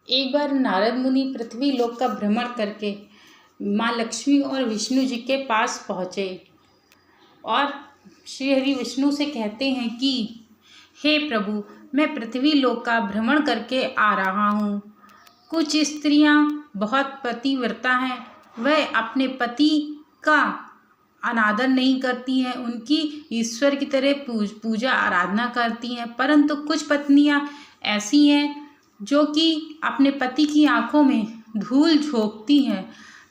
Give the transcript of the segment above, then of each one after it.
एक बार नारद मुनि पृथ्वी लोक का भ्रमण करके माँ लक्ष्मी और विष्णु जी के पास पहुँचे और श्री हरि विष्णु से कहते हैं कि हे प्रभु, मैं पृथ्वी लोक का भ्रमण करके आ रहा हूँ। कुछ स्त्रियाँ बहुत पतिव्रता हैं, वह अपने पति का अनादर नहीं करती हैं, उनकी ईश्वर की तरह पूजा आराधना करती हैं। परंतु कुछ पत्नियां ऐसी हैं जो कि अपने पति की आंखों में धूल झोंकती हैं।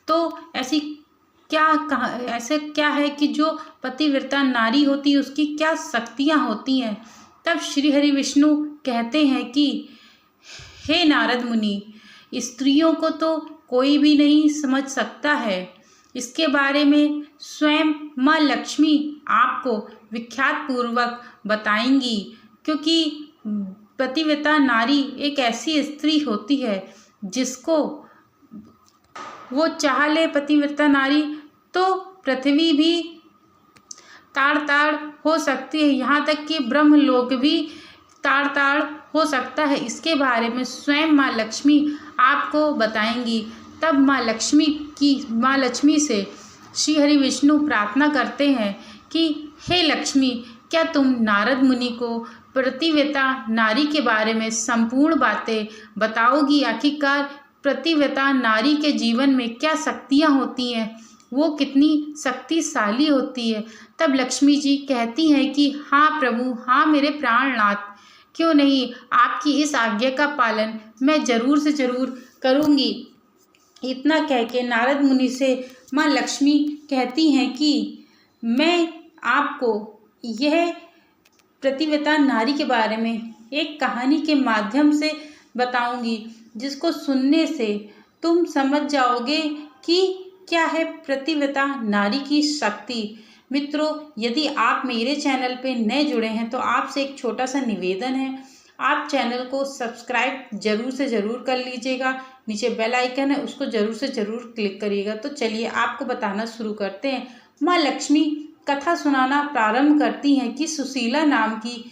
तो ऐसे क्या है कि जो पतिव्रता नारी होती है उसकी क्या शक्तियां होती हैं। तब श्री हरि विष्णु कहते हैं कि हे नारद मुनि, स्त्रियों को तो कोई भी नहीं समझ सकता है, इसके बारे में स्वयं माँ लक्ष्मी आपको विख्यात पूर्वक बताएंगी। क्योंकि पतिव्रता नारी एक ऐसी स्त्री होती है जिसको वो चाह ले पतिव्रता नारी तो पृथ्वी भी ताड़ ताड़ हो सकती है, यहाँ तक कि ब्रह्मलोक भी ताड़ ताड़ हो सकता है। इसके बारे में स्वयं माँ लक्ष्मी आपको बताएंगी। तब माँ लक्ष्मी से श्री हरि विष्णु प्रार्थना करते हैं कि हे लक्ष्मी, क्या तुम नारद मुनि को पतिव्रता नारी के बारे में संपूर्ण बातें बताओगी। आखिरकार पतिव्रता नारी के जीवन में क्या शक्तियाँ होती हैं, वो कितनी शक्तिशाली होती है। तब लक्ष्मी जी कहती हैं कि हाँ प्रभु, हाँ मेरे प्राणनाथ, क्यों नहीं, आपकी इस आज्ञा का पालन मैं जरूर से जरूर करूँगी। इतना कह के नारद मुनि से माँ लक्ष्मी कहती हैं कि मैं आपको यह पतिव्रता नारी के बारे में एक कहानी के माध्यम से बताऊंगी, जिसको सुनने से तुम समझ जाओगे कि क्या है पतिव्रता नारी की शक्ति। मित्रों, यदि आप मेरे चैनल पे नए जुड़े हैं तो आपसे एक छोटा सा निवेदन है, आप चैनल को सब्सक्राइब जरूर से ज़रूर कर लीजिएगा। नीचे बेल आइकन है, उसको ज़रूर से ज़रूर क्लिक करिएगा। तो चलिए आपको बताना शुरू करते हैं। माँ लक्ष्मी कथा सुनाना प्रारंभ करती हैं कि सुशीला नाम की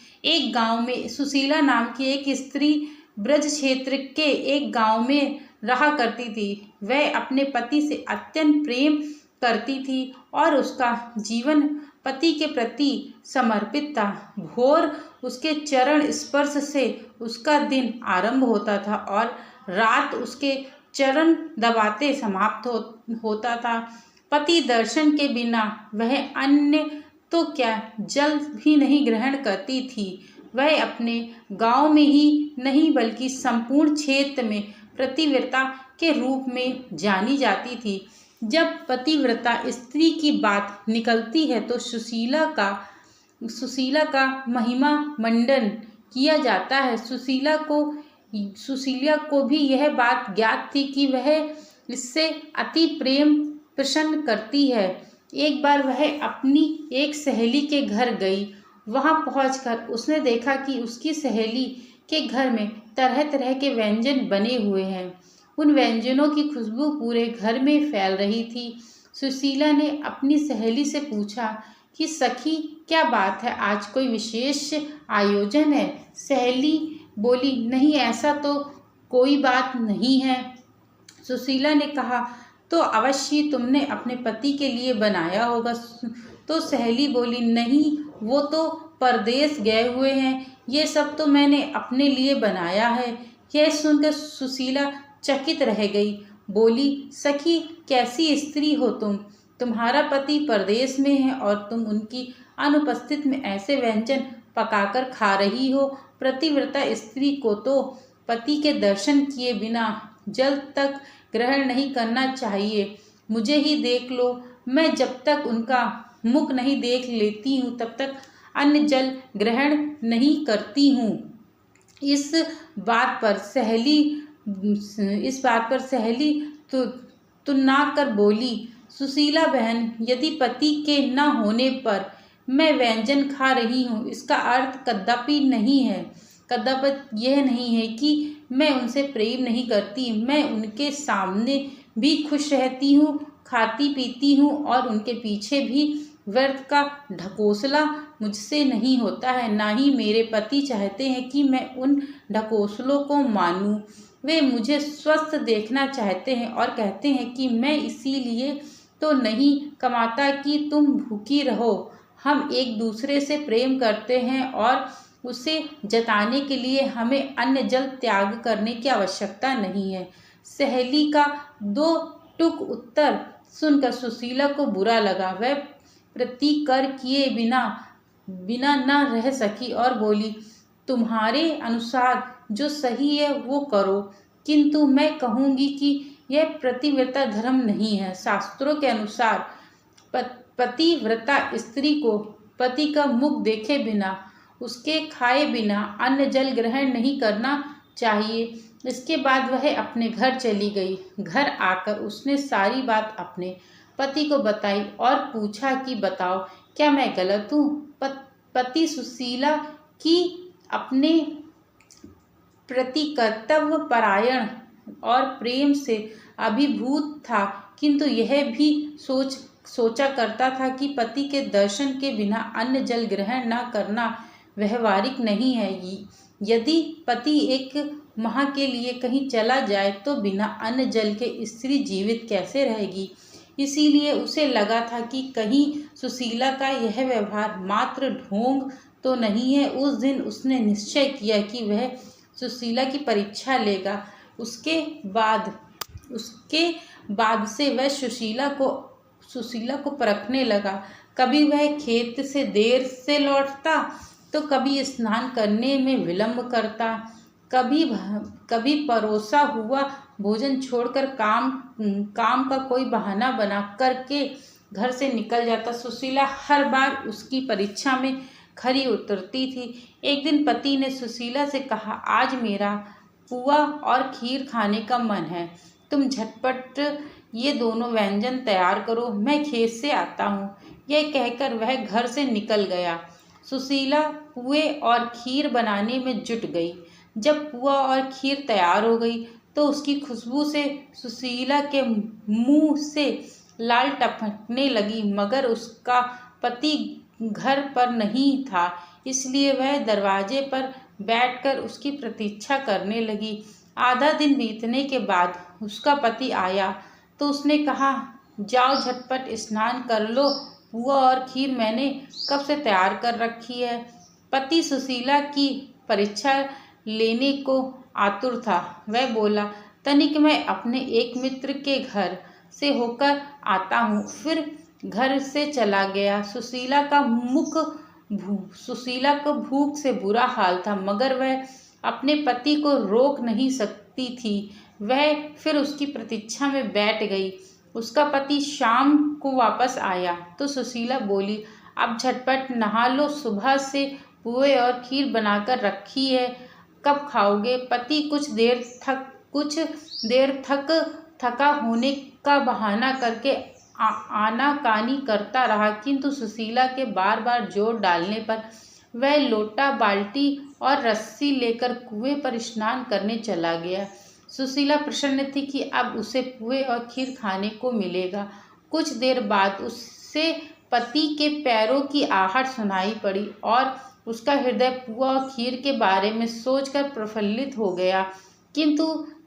एक स्त्री ब्रज क्षेत्र के एक गांव में रहा करती थी। वह अपने पति से अत्यंत प्रेम करती थी और उसका जीवन पति के प्रति समर्पित था। भोर उसके चरण स्पर्श से उसका दिन आरंभ होता था और रात उसके चरण दबाते समाप्त होता था। पति दर्शन के बिना वह अन्य तो क्या जल भी नहीं ग्रहण करती थी। वह अपने गांव में ही नहीं बल्कि संपूर्ण क्षेत्र में पतिव्रता के रूप में जानी जाती थी। जब पतिव्रता स्त्री की बात निकलती है तो सुशीला का महिमा मंडन किया जाता है। सुशीला को भी यह बात ज्ञात थी कि वह इससे अति प्रेम प्रसन्न करती है। एक बार वह अपनी एक सहेली के घर गई। वहां पहुंचकर उसने देखा कि उसकी सहेली के घर में तरह तरह के व्यंजन बने हुए हैं। उन व्यंजनों की खुशबू पूरे घर में फैल रही थी। सुशीला ने अपनी सहेली से पूछा कि सखी, क्या बात है, आज कोई विशेष आयोजन है। सहेली बोली, नहीं, ऐसा तो कोई बात नहीं है। सुशीला ने कहा, तो अवश्य तुमने अपने पति के लिए बनाया होगा। तो सहेली बोली, नहीं, वो तो परदेश गए हुए हैं, ये सब तो मैंने अपने लिए बनाया है। यह सुनकर सुशीला चकित रह गई। बोली, सखी, कैसी स्त्री हो तुम, तुम्हारा पति परदेश में है और तुम उनकी अनुपस्थित में ऐसे व्यंजन पकाकर खा रही हो। पतिव्रता स्त्री को तो पति के दर्शन किए बिना जल तक ग्रहण नहीं करना चाहिए। मुझे ही देख लो, मैं जब तक उनका मुख नहीं देख लेती हूँ तब तक अन्न जल ग्रहण नहीं करती हूँ। इस बात पर सहेली तुन्ना कर बोली, सुशीला बहन, यदि पति के न होने पर मैं व्यंजन खा रही हूँ, इसका अर्थ कदापि यह नहीं है कि मैं उनसे प्रेम नहीं करती। मैं उनके सामने भी खुश रहती हूँ, खाती पीती हूँ और उनके पीछे भी व्यर्थ का ढकोसला मुझसे नहीं होता है। ना ही मेरे पति चाहते हैं कि मैं उन ढकोसलों को मानूं। वे मुझे स्वस्थ देखना चाहते हैं और कहते हैं कि मैं इसीलिए तो नहीं कमाता कि तुम भूखी रहो। हम एक दूसरे से प्रेम करते हैं और उसे जताने के लिए हमें अन्न जल त्याग करने की आवश्यकता नहीं है। सहेली का दो टुक उत्तर सुनकर सुशीला को बुरा लगा। वह प्रतिकर किए बिना बिना न रह सकी और बोली, तुम्हारे अनुसार जो सही है वो करो, किंतु मैं कहूँगी कि यह प्रतिव्रता धर्म नहीं है। शास्त्रों के अनुसार पतिव्रता स्त्री को पति का मुख देखे बिना, उसके खाए बिना अन्न जल ग्रहण नहीं करना चाहिए। इसके बाद वह अपने घर चली गई। घर आकर उसने सारी बात अपने पति को बताई और पूछा कि बताओ, क्या मैं गलत हूँ? पति सुशीला की अपने प्रति कर्तव्य परायण और प्रेम से अभिभूत था, किंतु यह भी सोचा करता था कि पति के दर्शन के बिना अन्न जल ग्रहण न करना व्यवहारिक नहीं है। यदि पति एक माह के लिए कहीं चला जाए तो बिना अन्न जल के स्त्री जीवित कैसे रहेगी? इसीलिए उसे लगा था कि कहीं सुशीला का यह व्यवहार मात्र ढोंग तो नहीं है। उस दिन उसने निश्चय किया कि वह सुशीला की परीक्षा लेगा। उसके बाद से वह सुशीला को परखने लगा। कभी वह खेत से देर से लौटता तो कभी स्नान करने में विलंब करता, कभी परोसा हुआ भोजन छोड़कर काम का कोई बहाना बना करके घर से निकल जाता। सुशीला हर बार उसकी परीक्षा में खरी उतरती थी। एक दिन पति ने सुशीला से कहा, आज मेरा पुआ और खीर खाने का मन है, तुम झटपट ये दोनों व्यंजन तैयार करो, मैं खेत से आता हूँ। यह कहकर वह घर से निकल गया। सुशीला पुए और खीर बनाने में जुट गई। जब पुआ और खीर तैयार हो गई तो उसकी खुशबू से सुशीला के मुंह से लाल टपकने लगी, मगर उसका पति घर पर नहीं था, इसलिए वह दरवाजे पर बैठकर उसकी प्रतीक्षा करने लगी। आधा दिन बीतने के बाद उसका पति आया तो उसने कहा, जाओ झटपट स्नान कर लो, पुआ और खीर मैंने कब से तैयार कर रखी है। पति सुशीला की परीक्षा लेने को आतुर था। वह बोला, तनिक मैं अपने एक मित्र के घर से होकर आता हूँ। फिर घर से चला गया। सुशीला को भूख से बुरा हाल था, मगर वह अपने पति को रोक नहीं सकती थी। वह फिर उसकी प्रतीक्षा में बैठ गई। उसका पति शाम को वापस आया तो सुशीला बोली, अब झटपट नहा लो, सुबह से पुए और खीर बनाकर रखी है, कब खाओगे? पति कुछ देर थका होने का बहाना करके आनाकानी करता रहा, किंतु सुशीला के बार बार जोर डालने पर वह लोटा, बाल्टी और रस्सी लेकर कुएं पर स्नान करने चला गया। सुशीला प्रसन्न थी कि अब उसे पुए और खीर खाने को मिलेगा। कुछ देर बाद उससे पति के पैरों की आहट सुनाई पड़ी और उसका हृदय पुआ और खीर के बारे में सोचकर प्रफुल्लित हो गया। किंतु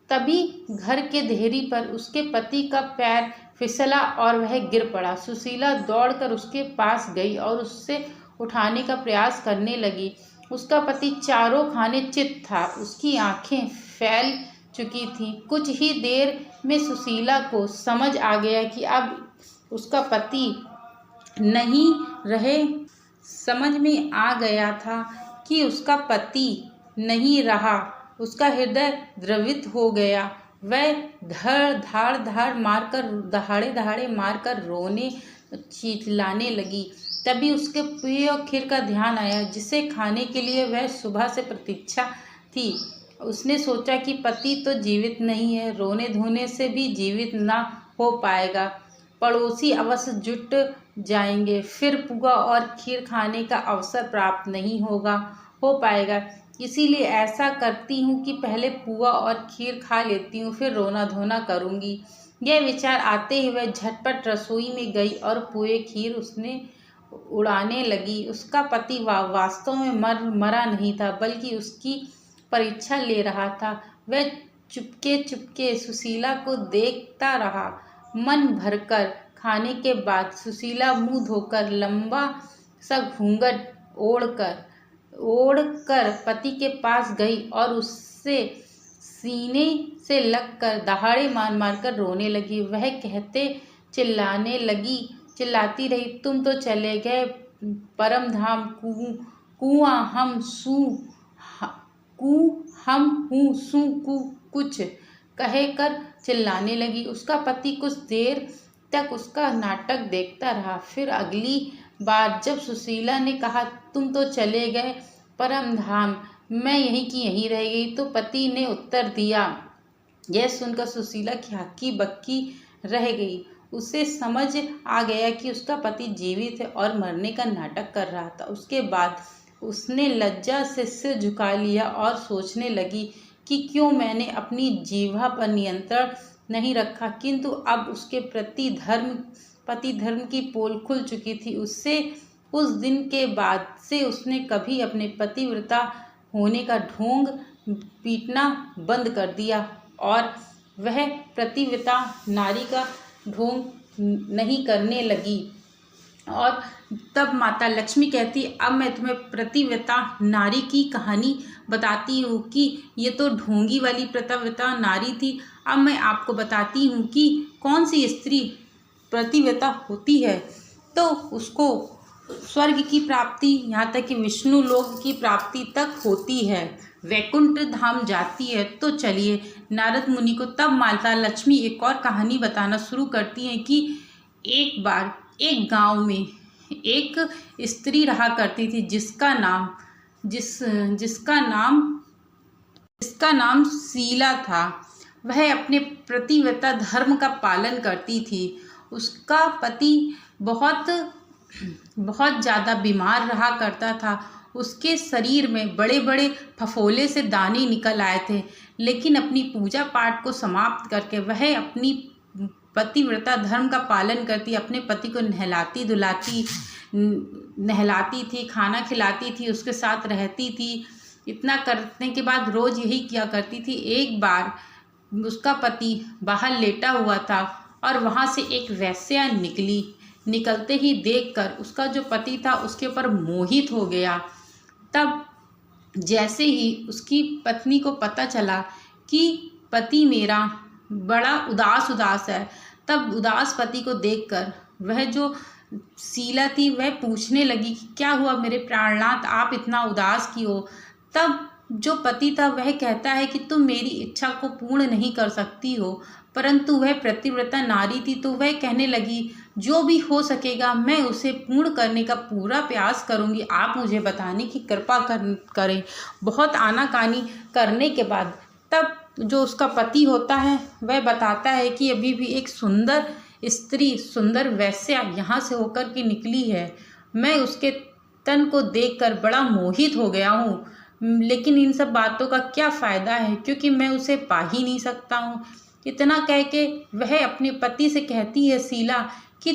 तभी घर के देहरी पर उसके पति का पैर फिसला और वह गिर पड़ा। सुशीला दौड़कर उसके पास गई और उससे उठाने का प्रयास करने लगी। उसका पति चारों खाने चित था, उसकी आंखें फैल चुकी थीं। कुछ ही देर में सुशीला को समझ आ गया कि अब उसका पति नहीं रहे। समझ में आ गया था कि उसका पति नहीं रहा। उसका हृदय द्रवित हो गया। वह दहाड़े दहाड़े मारकर रोने चिल्लाने लगी। तभी उसके पुए और खीर का ध्यान आया, जिसे खाने के लिए वह सुबह से प्रतीक्षा थी। उसने सोचा कि पति तो जीवित नहीं है, रोने धोने से भी जीवित ना हो पाएगा, पड़ोसी अवश्य जुट जाएंगे, फिर पुआ और खीर खाने का अवसर प्राप्त नहीं हो पाएगा। इसीलिए ऐसा करती हूँ कि पहले पुआ और खीर खा लेती हूँ, फिर रोना धोना करूँगी। यह विचार आते ही वह झटपट रसोई में गई और पुए खीर उसने उड़ाने लगी। उसका पति वास्तव में मरा नहीं था, बल्कि उसकी परीक्षा ले रहा था। वह चुपके चुपके सुशीला को देखता रहा। मन भरकर खाने के बाद सुशीला मुंह धोकर लंबा सा घूंघट ओढ़कर पति के पास गई और उससे सीने से लगकर दहाड़े मार मार कर रोने लगी। वह कहते चिल्लाती रही, तुम तो चले गए परम धाम, कुआं हम हूँ सू कुछ कहकर चिल्लाने लगी। उसका पति कुछ देर तक उसका नाटक देखता रहा। फिर अगली बार जब सुशीला ने कहा, तुम तो चले गए परम धाम, मैं यहीं की यहीं रह गई, तो पति ने उत्तर दिया। यह सुनकर सुशीला की हक्की बक्की रह गई। उसे समझ आ गया कि उसका पति जीवित है और मरने का नाटक कर रहा था। उसके बाद उसने लज्जा से सिर झुका लिया और सोचने लगी कि क्यों मैंने अपनी जीवा पर नियंत्रण नहीं रखा। किंतु अब उसके पति धर्म की पोल खुल चुकी थी। उस दिन के बाद से उसने कभी अपने पतिव्रता होने का ढोंग पीटना बंद कर दिया और वह पतिव्रता नारी का ढोंग नहीं करने लगी। और तब माता लक्ष्मी कहती, अब मैं तुम्हें पतिव्रता नारी की कहानी बताती हूँ कि ये तो ढोंगी वाली पतिव्रता नारी थी। अब मैं आपको बताती हूँ कि कौन सी स्त्री पतिव्रता होती है तो उसको स्वर्ग की प्राप्ति, यहाँ तक कि विष्णु लोक की प्राप्ति तक होती है, वैकुंठ धाम जाती है। तो चलिए नारद मुनि को तब माता लक्ष्मी एक और कहानी बताना शुरू करती हैं कि एक बार एक गांव में एक स्त्री रहा करती थी जिसका नाम शीला था। वह अपने पतिव्रता धर्म का पालन करती थी। उसका पति बहुत ज़्यादा बीमार रहा करता था। उसके शरीर में बड़े बड़े फफोले से दाने निकल आए थे, लेकिन अपनी पूजा पाठ को समाप्त करके वह अपनी पतिव्रता धर्म का पालन करती, अपने पति को नहलाती थी, खाना खिलाती थी, उसके साथ रहती थी। इतना करने के बाद रोज़ यही किया करती थी। एक बार उसका पति बाहर लेटा हुआ था और वहाँ से एक वेश्या निकलते ही देखकर उसका जो पति था उसके ऊपर मोहित हो गया। तब जैसे ही उसकी पत्नी को पता चला कि पति मेरा बड़ा उदास है, तब उदास पति को देखकर वह जो शीला थी वह पूछने लगी कि क्या हुआ मेरे प्राणनाथ, आप इतना उदास क्यों? तब जो पति था वह कहता है कि तुम मेरी इच्छा को पूर्ण नहीं कर सकती हो, परंतु वह पतिव्रता नारी थी तो वह कहने लगी जो भी हो सकेगा मैं उसे पूर्ण करने का पूरा प्रयास करूंगी, आप मुझे बताने की कृपा करें। बहुत आनाकानी करने के बाद तब जो उसका पति होता है वह बताता है कि अभी भी एक सुंदर स्त्री, सुंदर वेश्या यहाँ से होकर के निकली है। मैं उसके तन को देखकर बड़ा मोहित हो गया हूँ, लेकिन इन सब बातों का क्या फ़ायदा है क्योंकि मैं उसे पा ही नहीं सकता हूँ। इतना कह के वह अपने पति से कहती है शीला कि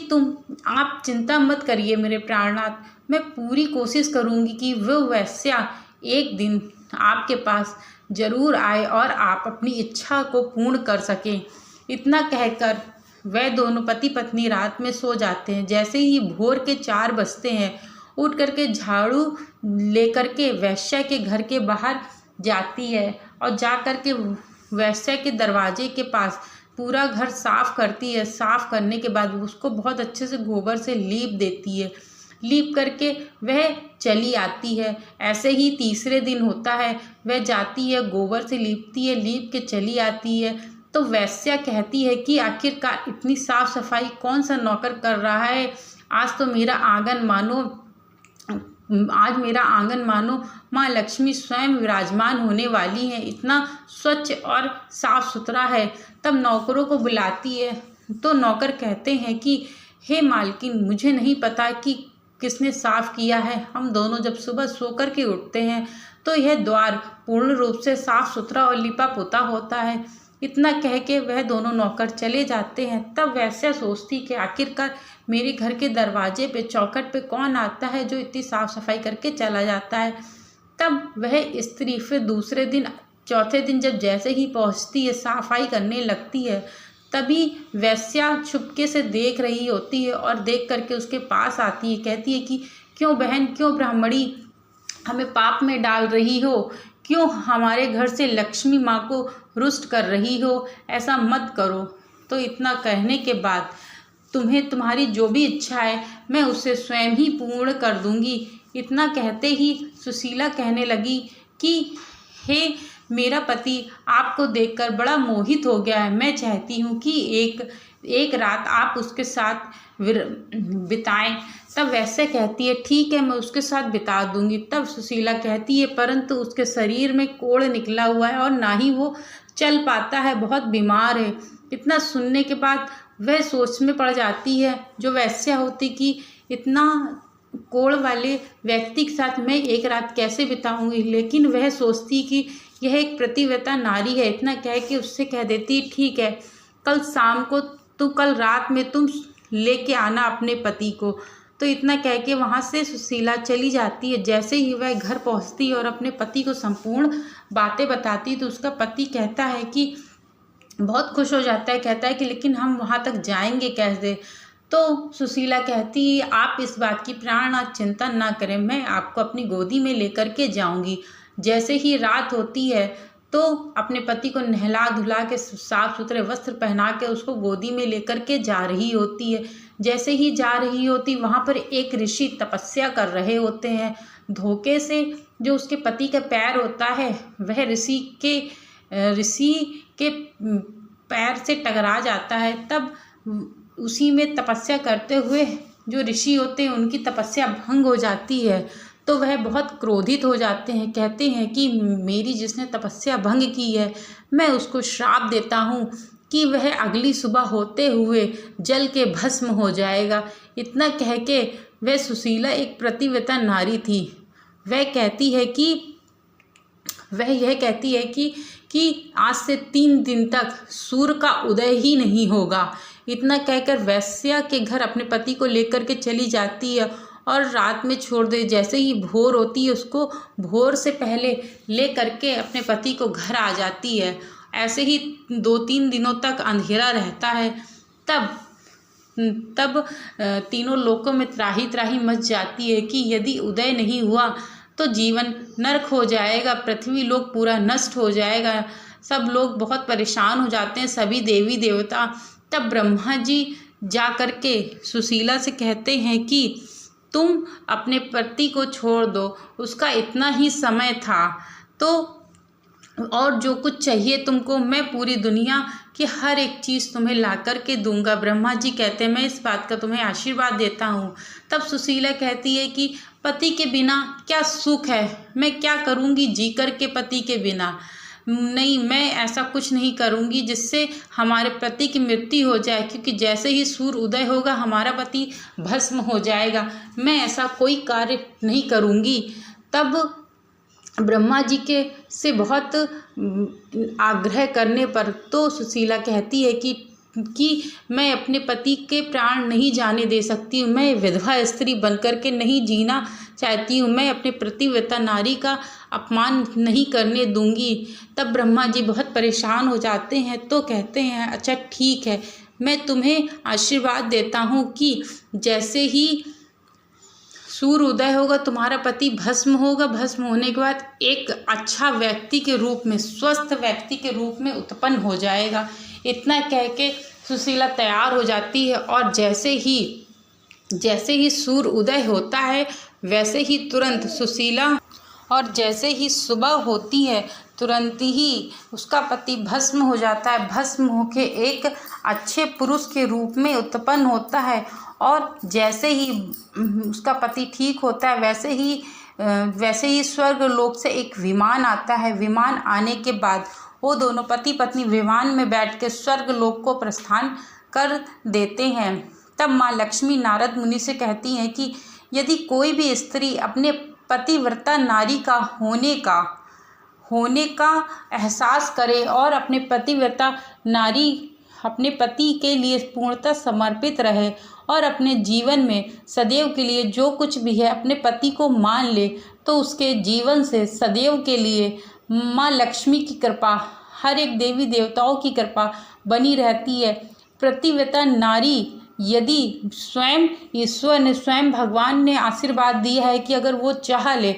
आप चिंता मत करिए मेरे प्राणनाथ, मैं पूरी कोशिश करूँगी कि वह वेश्या एक दिन आपके पास जरूर आए और आप अपनी इच्छा को पूर्ण कर सकें। इतना कहकर वह दोनों पति पत्नी रात में सो जाते हैं। जैसे ही भोर के 4 बजते हैं, उठ करके झाड़ू लेकर के वेश्या के घर के बाहर जाती है और जा कर के वेश्या के दरवाजे के पास पूरा घर साफ करती है। साफ करने के बाद उसको बहुत अच्छे से गोबर से लीप देती है। लीप करके वह चली आती है। ऐसे ही तीसरे दिन होता है, वह जाती है गोबर से लीपती है, लीप के चली आती है। तो वेश्या कहती है कि आखिरकार इतनी साफ सफाई कौन सा नौकर कर रहा है? आज मेरा आंगन मानो माँ लक्ष्मी स्वयं विराजमान होने वाली हैं, इतना स्वच्छ और साफ सुथरा है। तब नौकरों को बुलाती है तो नौकर कहते हैं कि हे मालकिन, मुझे नहीं पता कि किसने साफ किया है। हम दोनों जब सुबह सोकर के उठते हैं तो यह द्वार पूर्ण रूप से साफ सुथरा और लिपा पोता होता है। इतना कह के वह दोनों नौकर चले जाते हैं। तब वैसे सोचती कि आखिरकार मेरे घर के दरवाजे पे, चौखट पे कौन आता है जो इतनी साफ सफाई करके चला जाता है। तब वह स्त्री फिर दूसरे दिन चौथे दिन जब जैसे ही पहुंचती है, सफाई करने लगती है, तभी वेश्या छुपके से देख रही होती है और देख करके उसके पास आती है। कहती है कि क्यों बहन, क्यों ब्राह्मणी हमें पाप में डाल रही हो, क्यों हमारे घर से लक्ष्मी माँ को रुष्ट कर रही हो, ऐसा मत करो। तो इतना कहने के बाद तुम्हें तुम्हारी जो भी इच्छा है मैं उसे स्वयं ही पूर्ण कर दूंगी। इतना कहते ही सुशीला कहने लगी कि हे मेरा पति आपको देखकर बड़ा मोहित हो गया है, मैं चाहती हूँ कि एक रात आप उसके साथ बिताएं। तब वैसे कहती है ठीक है, मैं उसके साथ बिता दूंगी। तब सुशीला कहती है परंतु उसके शरीर में कोढ़ निकला हुआ है और ना ही वो चल पाता है, बहुत बीमार है। इतना सुनने के बाद वह सोच में पड़ जाती है, जो वैश्या होती कि इतना कोढ़ वाले व्यक्ति के साथ मैं एक रात कैसे बिताऊंगी। लेकिन वह सोचती कि यह एक पतिव्रता नारी है। इतना कह के उससे कह देती ठीक है, कल शाम को कल रात में तुम लेके आना अपने पति को। तो इतना कह के वहाँ से सुशीला चली जाती है। जैसे ही वह घर पहुँचती है और अपने पति को संपूर्ण बातें बताती है, तो उसका पति कहता है कि बहुत खुश हो जाता है, कहता है कि लेकिन हम वहाँ तक जाएंगे कैसे। तो सुशीला कहती है आप इस बात की प्राणनाथ चिंता ना करें, मैं आपको अपनी गोदी में लेकर के जाऊंगी। जैसे ही रात होती है तो अपने पति को नहला धुला के साफ सुथरे वस्त्र पहना के उसको गोदी में लेकर के जा रही होती है। जैसे ही जा रही होती वहाँ पर एक ऋषि तपस्या कर रहे होते हैं। धोखे से जो उसके पति का पैर होता है वह ऋषि के पैर से टकरा जाता है। तब उसी में तपस्या करते हुए जो ऋषि होते हैं उनकी तपस्या भंग हो जाती है। तो वह बहुत क्रोधित हो जाते हैं, कहते हैं कि मेरी जिसने तपस्या भंग की है मैं उसको श्राप देता हूँ कि वह अगली सुबह होते हुए जल के भस्म हो जाएगा। इतना कह के वह सुशीला एक पतिव्रता नारी थी। वह यह कहती है कि आज से 3 दिन तक सूर्य का उदय ही नहीं होगा। इतना कहकर वेश्या के घर अपने पति को लेकर के चली जाती है और रात में छोड़ दे। जैसे ही भोर होती है उसको भोर से पहले ले करके अपने पति को घर आ जाती है। ऐसे ही 2-3 दिनों तक अंधेरा रहता है। तब तीनों लोकों में त्राही त्राही मच जाती है कि यदि उदय नहीं हुआ तो जीवन नरक हो जाएगा, पृथ्वी लोक पूरा नष्ट हो जाएगा। सब लोग बहुत परेशान हो जाते हैं, सभी देवी देवता। तब ब्रह्मा जी जा कर के सुशीला से कहते हैं कि तुम अपने पति को छोड़ दो, उसका इतना ही समय था, तो और जो कुछ चाहिए तुमको मैं पूरी दुनिया की हर एक चीज़ तुम्हें ला कर के दूंगा। ब्रह्मा जी कहते हैं मैं इस बात का तुम्हें आशीर्वाद देता हूँ। तब सुशीला कहती है कि पति के बिना क्या सुख है, मैं क्या करूँगी जी कर के पति के बिना। नहीं, मैं ऐसा कुछ नहीं करूँगी जिससे हमारे पति की मृत्यु हो जाए, क्योंकि जैसे ही सूर्य उदय होगा हमारा पति भस्म हो जाएगा। मैं ऐसा कोई कार्य नहीं करूँगी। तब ब्रह्मा जी के से बहुत आग्रह करने पर तो सुशीला कहती है कि मैं अपने पति के प्राण नहीं जाने दे सकती हूँ, मैं विधवा स्त्री बनकर के नहीं जीना चाहती हूँ, मैं अपने पतिव्रता नारी का अपमान नहीं करने दूंगी। तब ब्रह्मा जी बहुत परेशान हो जाते हैं, तो कहते हैं अच्छा ठीक है, मैं तुम्हें आशीर्वाद देता हूँ कि जैसे ही सूर्य उदय होगा तुम्हारा पति भस्म होगा, भस्म होने के बाद एक अच्छा व्यक्ति के रूप में, स्वस्थ व्यक्ति के रूप में उत्पन्न हो जाएगा। इतना कह के सुशीला तैयार हो जाती है और जैसे ही सूर्य उदय होता है वैसे ही तुरंत सुशीला, और जैसे ही सुबह होती है तुरंत ही उसका पति भस्म हो जाता है। भस्म होके एक अच्छे पुरुष के रूप में उत्पन्न होता है और जैसे ही उसका पति ठीक होता है वैसे ही स्वर्ग लोक से एक विमान आता है। विमान आने के बाद वो दोनों पति पत्नी विमान में बैठ के स्वर्ग लोक को प्रस्थान कर देते हैं। तब माँ लक्ष्मी नारद मुनि से कहती हैं कि यदि कोई भी स्त्री अपने पतिव्रता नारी का होने का एहसास करे और अपने पतिव्रता नारी अपने पति के लिए पूर्णतः समर्पित रहे और अपने जीवन में सदैव के लिए जो कुछ भी है अपने पति को मान ले, तो उसके जीवन से सदैव के लिए माँ लक्ष्मी की कृपा, हर एक देवी देवताओं की कृपा बनी रहती है। पतिव्रता नारी यदि स्वयं ईश्वर ने, स्वयं भगवान ने आशीर्वाद दिया है कि अगर वो चाह ले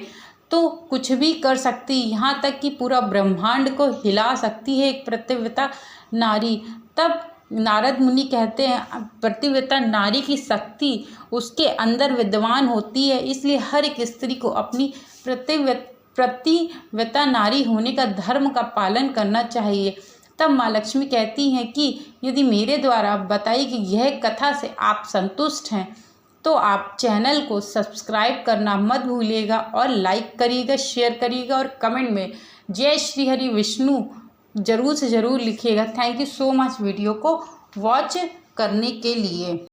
तो कुछ भी कर सकती, यहाँ तक कि पूरा ब्रह्मांड को हिला सकती है एक पतिव्रता नारी। तब नारद मुनि कहते हैं पतिव्रता नारी की शक्ति उसके अंदर विद्यमान होती है, इसलिए हर एक स्त्री को अपनी पतिव्रता नारी होने का धर्म का पालन करना चाहिए। तब माँ लक्ष्मी कहती हैं कि यदि मेरे द्वारा बताई कि यह कथा से आप संतुष्ट हैं तो आप चैनल को सब्सक्राइब करना मत भूलिएगा और लाइक करिएगा, शेयर करिएगा और कमेंट में जय श्री हरि विष्णु ज़रूर से ज़रूर लिखिएगा। Thank you so much video को वॉच करने के लिए।